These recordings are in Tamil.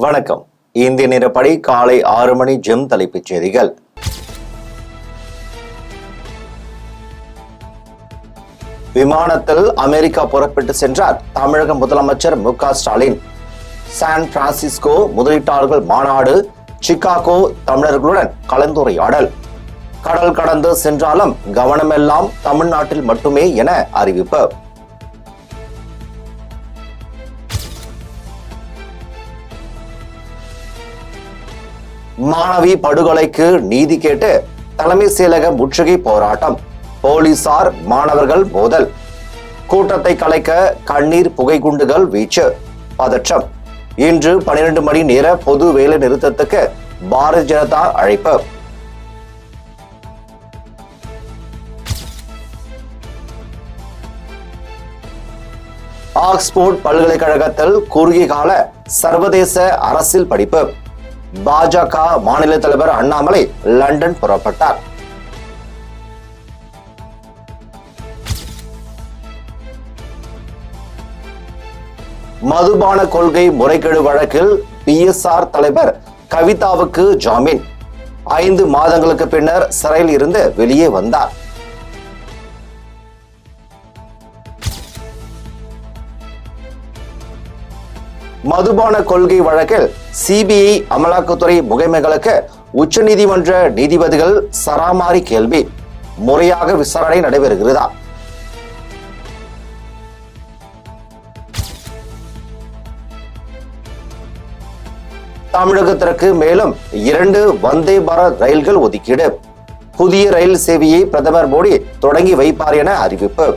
வணக்கம். இந்திய நேரப்படி காலை 6 மணி ஜெம் தலைப்புச் செய்திகள். விமானத்தில் அமெரிக்கா புறப்பட்டு சென்றார் தமிழக முதலமைச்சர் மு.க. ஸ்டாலின். சான் பிரான்சிஸ்கோ முதலீட்டாளர்கள் மாநாடு, சிகாகோ தமிழர்களுடன் கலந்துரையாடல். கடல் கடந்து சென்றாலும் கவனமெல்லாம் தமிழ்நாட்டில் மட்டுமே என அறிவிப்பு. மாணவி படுகொலைக்கு நீதி கேட்டு தலைமை செயலக முற்றுகை போராட்டம். போலீசார் மாணவர்கள் மோதல். கூட்டத்தை கலைக்க கண்ணீர் புகை குண்டுகள் வீச்சு. பதற்றம். இன்று 12 மணி நேர பொது வேலை நிறுத்தத்துக்கு பாரதிய ஜனதா அழைப்பு. ஆக்ஸ்போர்ட் பல்கலைக்கழகத்தில் குறுகிய கால சர்வதேச அரசியல் படிப்பு. பாஜக மாநில தலைவர் அண்ணாமலை லண்டன் புறப்பட்டார். மதுபான கொள்கை முறைகேடு வழக்கில் பிஎஸ்ஆர் தலைவர் கவிதாவுக்கு ஜாமீன். 5 மாதங்களுக்கு பின்னர் சிறையில் இருந்து வெளியே வந்தார். மதுபான கொள்கை வழக்கில் சிபிஐ அமலாக்கத்துறை முகமைகளுக்கு உச்சநீதிமன்ற நீதிபதிகள் சராமாரி கேள்வி. முறையாக விசாரணை நடைபெறுகிறதா? தமிழகத்திற்கு மேலும் 2 வந்தே பாரத் ரயில்கள் ஒதுக்கீடு. புதிய ரயில் சேவையை பிரதமர் மோடி தொடங்கி வைப்பார் என அறிவிப்பு.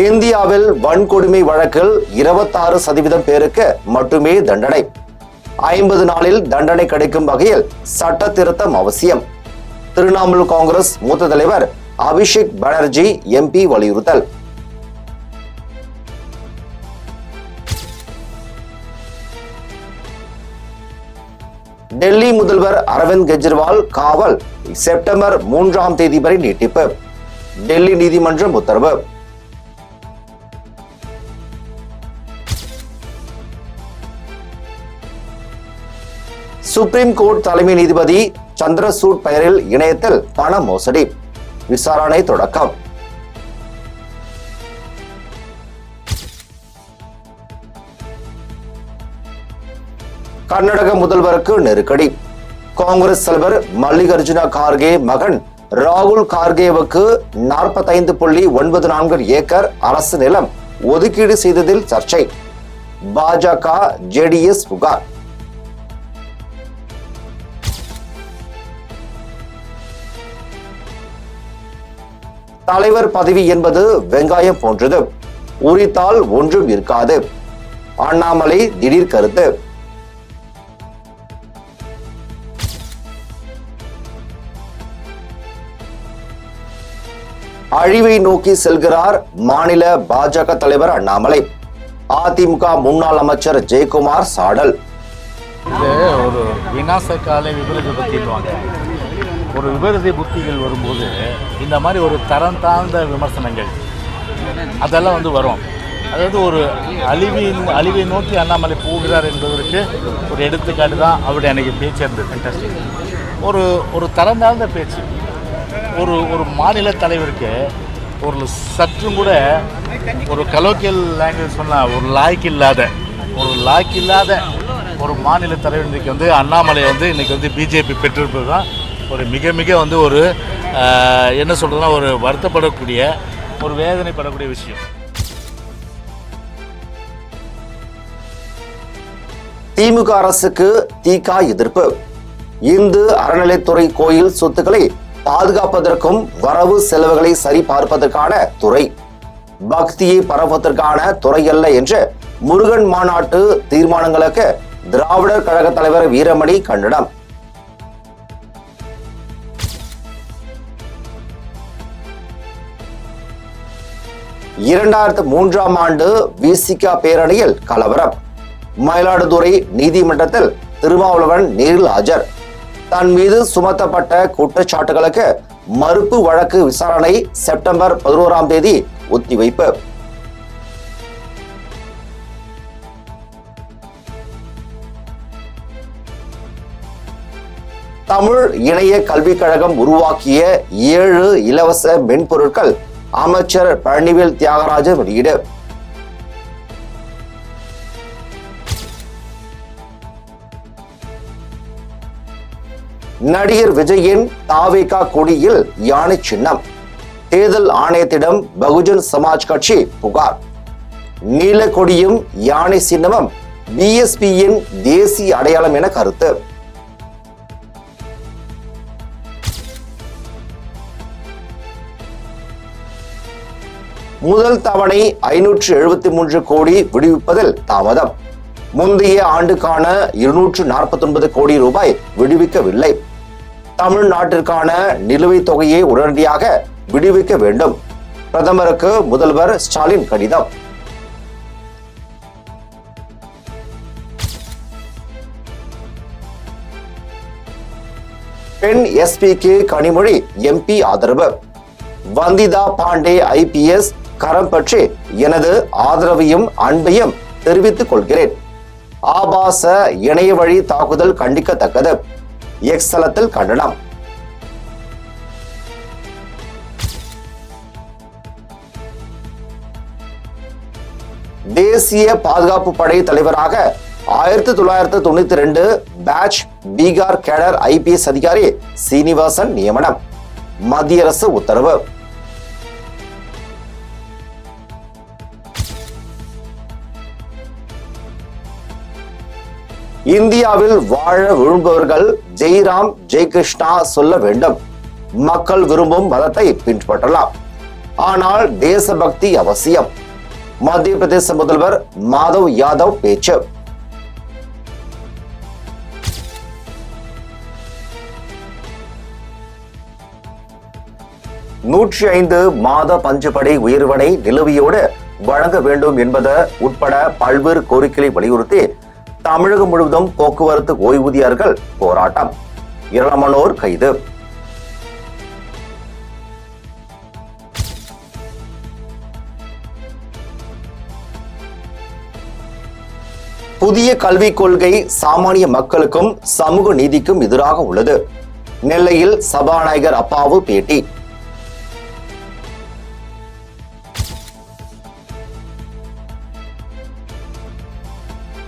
இந்தியாவில் வன்கொடுமை வழக்கில் 26% பேருக்கு மட்டுமே தண்டனை. 50 நாளில் தண்டனை கிடைக்கும் வகையில் சட்ட திருத்தம் அவசியம். திரிணாமுல் காங்கிரஸ் மூத்த தலைவர் அபிஷேக் பானர்ஜி எம்பி வலியுறுத்தல். டெல்லி முதல்வர் அரவிந்த் கெஜ்ரிவால் காவல் செப்டம்பர் 3ஆம் தேதி வரை நீட்டிப்பு. டெல்லி நீதிமன்றம் உத்தரவு. சுப்ரீம் கோர்ட் தலைமை நீதிபதி சந்திரசூட் பெயரில் இணையத்தில் பண மோசடி. விசாரணை தொடக்கம். கர்நாடக முதல்வருக்கு நெருக்கடி. காங்கிரஸ் தலைவர் மல்லிகார்ஜுன கார்கே மகன் ராகுல் கார்கேவுக்கு 45.94 ஏக்கர் அரசு நிலம் ஒதுக்கீடு செய்ததில் சர்ச்சை. பாஜக ஜேடிஎஸ் புகார். தலைவர் பதவி என்பது வெங்காயம் போன்றது, உரித்தால் ஒன்றும் இருக்காது. அண்ணாமலை திடீர் கருத்து. அழிவை நோக்கி செல்கிறார் மாநில பாஜக தலைவர் அண்ணாமலை. அதிமுக முன்னாள் அமைச்சர் ஜெயக்குமார் சாடல். ஒரு விநாசகால விபரீத பத்திடுவாங்க. ஒரு விபரீத புத்திகள் வரும்போது இந்த மாதிரி ஒரு தரம் தாழ்ந்த விமர்சனங்கள் அதெல்லாம் வரும். அதாவது ஒரு அழிவை நோக்கி அண்ணாமலை போகிறார் என்பதற்கு ஒரு எடுத்துக்காட்டு தான் அவருடைய அன்றைக்கி பேச்சு இருந்தது. ஃபேண்டாஸ்டிக். ஒரு தரம் தாழ்ந்த பேச்சு. ஒரு மாநில தலைவருக்கு ஒரு சற்றும் கூட ஒரு கலோக்கியல் லாங்குவேஜ் சொன்னால் ஒரு லாய்க்கு இல்லாத ஒரு மாநில தலைவர் இன்றைக்கி அண்ணாமலை இன்றைக்கி பிஜேபி பெற்றிருப்பது தான் ஒரு மிக ஒரு என்ன சொல்கிறதுனா ஒரு வருத்தப்படக்கூடிய ஒரு வேதனைப்படக்கூடிய விஷயம். திமுக அரசுக்கு திக எதிர்ப்பு. இந்து அறநிலைத்துறை கோயில் சொத்துக்களை பாதுகாப்பதற்கும் வரவு செலவுகளை சரிபார்ப்பதற்கான துறை, பக்தியை பரப்புவதற்கான துறை அல்ல என்று முருகன் மாநாட்டு தீர்மானங்களுக்கு திராவிடர் கழக தலைவர் வீரமணி கண்டனம். 2003ஆம் ஆண்டு விசிகா பேரணியில் கலவரம். மயிலாடுதுறை நீதிமன்றத்தில் திருமாவளவன் நேரில் ஆஜர். தன் மீது சுமத்தப்பட்ட குற்றச்சாட்டுகளுக்கு மறுப்பு வழக்கு விசாரணை செப்டம்பர் 11ஆம் தேதி ஒத்திவைப்பு. தமிழ் இணைய கல்விக் கழகம் உருவாக்கிய 7 இலவச மென்பொருட்கள் அமைச்சர் பழனிவேல் தியாகராஜன் வெளியீடு. நடிகர் விஜயின் தாவேகா கொடியில் யானை சின்னம், தேர்தல் ஆணையத்திடம் பகுஜன் சமாஜ் கட்சி புகார். நீல கொடியும் யானை சின்னமும் பிஎஸ்பியின் தேசிய அடையாளம் என கருத்து. முதல் தவணை 573 கோடி விடுவிப்பதில் தாமதம். முந்தைய ஆண்டுக்கான 249 கோடி ரூபாய் விடுவிக்கவில்லை. தமிழ்நாட்டிற்கான நிலுவைத் தொகையை உடனடியாக விடுவிக்க வேண்டும். பிரதமருக்கு முதல்வர் ஸ்டாலின் கடிதம். பெண் எஸ்பிக்கு கனிமொழி எம்பி ஆதரவு. வந்திதா பாண்டே IPS கரம் பற்றி எனது ஆதரவையும் அன்பையும் தெரிவித்துக் கொள்கிறேன். ஆபாச இணைய வழி தாக்குதல் கண்டிக்கத்தக்கது. எக்ஸ் தளத்தில் கண்டனம். தேசிய பாதுகாப்பு படை தலைவராக 1992 பேட்ச் பீகார் கேடர் IPS அதிகாரி சீனிவாசன் நியமனம். மத்திய அரசு உத்தரவு. இந்தியாவில் வாழ விரும்புபவர்கள் ஜெய்ராம் ஜெய்கிருஷ்ணா சொல்ல வேண்டும். மக்கள் விரும்பும் மதத்தை பின்பற்றலாம், ஆனால் தேசபக்தி அவசியம். மத்திய பிரதேச முதல்வர் மாதவ் யாதவ் பேச்சு. $105 மாத பஞ்சுபடி உயர்வனை நிலுவையோடு வழங்க வேண்டும் என்பது உட்பட பல்வேறு கோரிக்கைகளை வலியுறுத்தி தமிழகம் முழுவதும் போக்குவரத்து ஓய்வூதியர்கள் போராட்டம். ஏராளமானோர் கைது. புதிய கல்விக் கொள்கை சாமானிய மக்களுக்கும் சமூக நீதிக்கும் எதிராக உள்ளது. நெல்லையில் சபாநாயகர் அப்பாவு பேட்டி.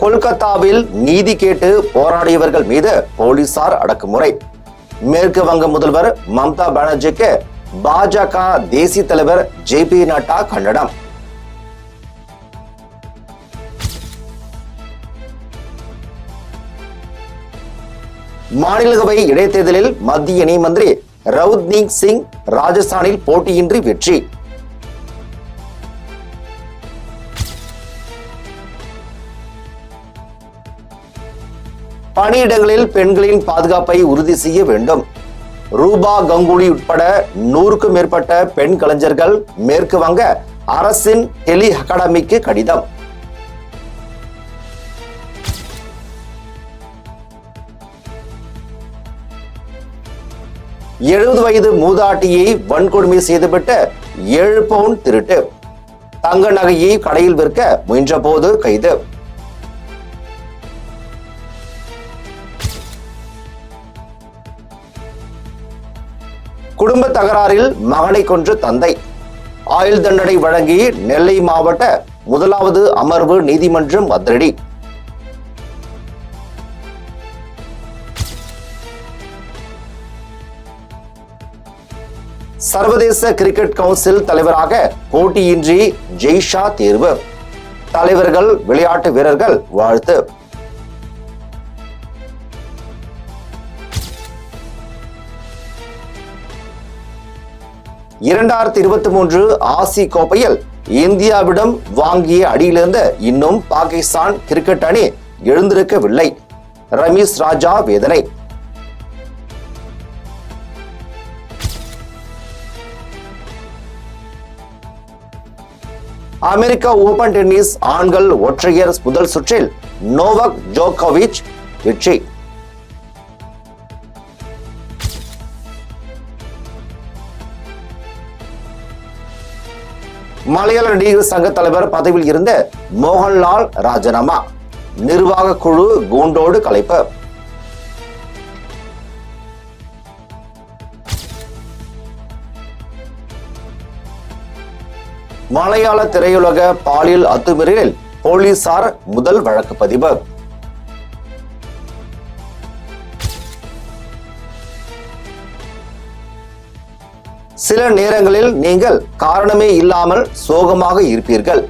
கொல்கத்தாவில் நீதி கேட்டு போராடியவர்கள் மீது போலீசார் அடக்குமுறை. மேற்கு வங்க முதல்வர் மம்தா பானர்ஜிக்கு பாஜக தேசிய தலைவர் JP நட்டா கண்டனம். மாநிலங்களவை இடைத்தேர்தலில் மத்திய இணை மந்திரி ரவுத்னீக் சிங் ராஜஸ்தானில் போட்டியின்றி வெற்றி. பணியிடங்களில் பெண்களின் பாதுகாப்பை உறுதி செய்ய வேண்டும். ரூபா கங்குலி உட்பட 100க்கும் மேற்பட்ட பெண் கலைஞர்கள் மேற்கு வங்க அரசின் டெலி அகாடமிக்கு கடிதம். எழுபது வயது மூதாட்டியை வன்கொடுமை செய்துவிட்டு 7 பவுன் திருட்டு. தங்க நகையை கடையில் விற்க முயன்ற போது கைது. குடும்ப தகராறில் மகனை கொன்ற தந்தை. ஆயுள் தண்டனை வழங்கி நெல்லை மாவட்ட முதலாவது அமர்வு நீதிமன்றம் அதிரடி. சர்வதேச கிரிக்கெட் கவுன்சில் தலைவராக போட்டியின்றி ஜெய்ஷா தேர்வு. தலைவர்கள் விளையாட்டு வீரர்கள் வாழ்த்து. (2023) ஆசிய கோப்பையில் இந்தியாவிடம் வாங்கிய அடியிலிருந்து இன்னும் பாகிஸ்தான் கிரிக்கெட் அணி எழுந்திருக்கவில்லை. ரமீஸ் ராஜா வேதனை. அமெரிக்கா ஓபன் டென்னிஸ் ஆண்கள் ஒற்றையர் முதல் சுற்றில் நோவாக் ஜோகோவிச் வெற்றி. மலையாள நடிகர் சங்க தலைவர் பதவியில் இருந்த மோகன்லால் ராஜினாமா, நிர்வாக குழு கூண்டோடு கலைப்பு. மலையாள திரையுலக பாலியல் அத்துமீறலில் போலீசார் முதல் வழக்கு பதிவு. சில நேரங்களில் நீங்கள் காரணமே இல்லாமல் சோகமாக இருப்பீர்கள்.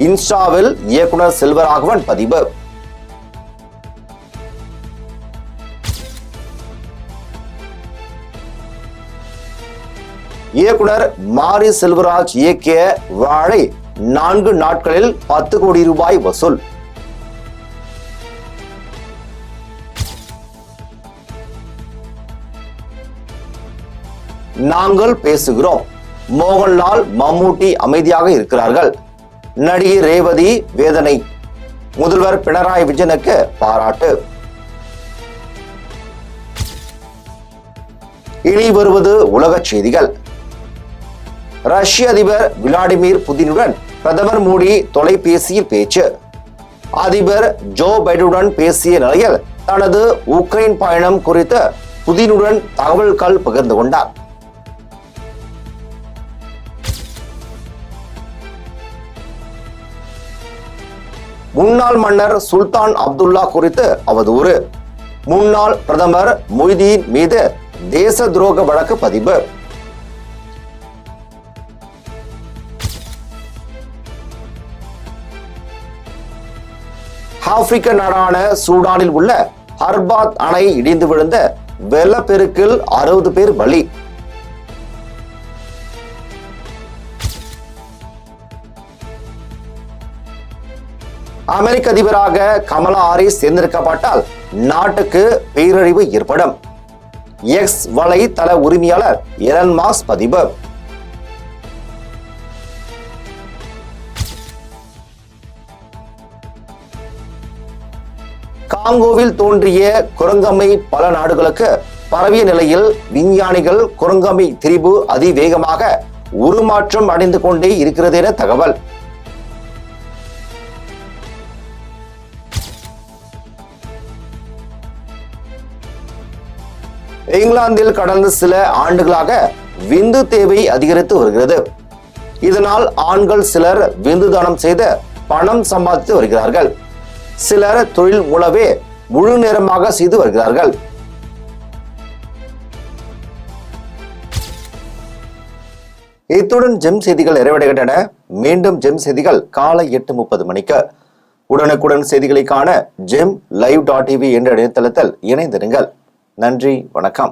இன்ஸ்டாவில் இயக்குனர் செல்வராகவன் பதிவு. இயக்குனர் மாரி செல்வராஜ் இயக்கிய வாழை 4 நாட்களில் 10 கோடி ரூபாய் வசூல். நாங்கள் பேசுகிறோம். மோகன்லால், மம்மூட்டி அமைதியாக இருக்கிறார்கள். நடிகை ரேவதி வேதனை. முதல்வர் பினராயி விஜயனுக்கு பாராட்டு. இனி வருவது உலகச் செய்திகள். ரஷ்ய அதிபர் விளாடிமிர் புதினுடன் பிரதமர் மோடி தொலைபேசியில் பேச்சு. அதிபர் ஜோ பைடனுடன் பேசிய நிலையில் தனது உக்ரைன் பயணம் குறித்து புதினுடன் தகவல்கள் பகிர்ந்து கொண்டார். முன்னாள் மன்னர் சுல்தான் அப்துல்லா குறித்து அவதூறு. முன்னாள் பிரதமர் மொய்தீன் மீது தேச துரோக வழக்கு பதிவு. ஆப்பிரிக்க நாடான சூடானில் உள்ள ஹர்பாத் அணை இடிந்து விழுந்த வெள்ளப்பெருக்கில் 60 பேர் பலி. அமெரிக்க அதிபராக கமலா ஹாரிஸ் தேர்ந்தெடுக்கப்பட்டால் நாட்டுக்கு பேரழிவு ஏற்படும். எக்ஸ் வலைத்தள உரிமையாளர் எலன் மாஸ்க் பதிவு. காங்கோவில் தோன்றிய குரங்கம்மை பல நாடுகளுக்கு பரவிய நிலையில் விஞ்ஞானிகள் குரங்கம்மை திரிபு அதிவேகமாக உருமாற்றம் அடைந்து கொண்டே இருக்கிறது என தகவல். இங்கிலாந்தில் கடந்த சில ஆண்டுகளாக விந்து தேவை அதிகரித்து வருகிறது. இதனால் ஆண்கள் சிலர் விந்து தானம் செய்து பணம் சம்பாதித்து வருகிறார்கள். சிலர் தொழில் மூலவே முழு நேரமாக செய்து வருகிறார்கள். இத்துடன் ஜெம் செய்திகள் நிறைவடைகின்றன. மீண்டும் ஜெம் செய்திகள் காலை 8:30 மணிக்கு. உடனுக்குடன் செய்திகளை காண GemLive.tv என்ற இணையதளத்தில் இணைந்திருங்கள். நன்றி, வணக்கம்.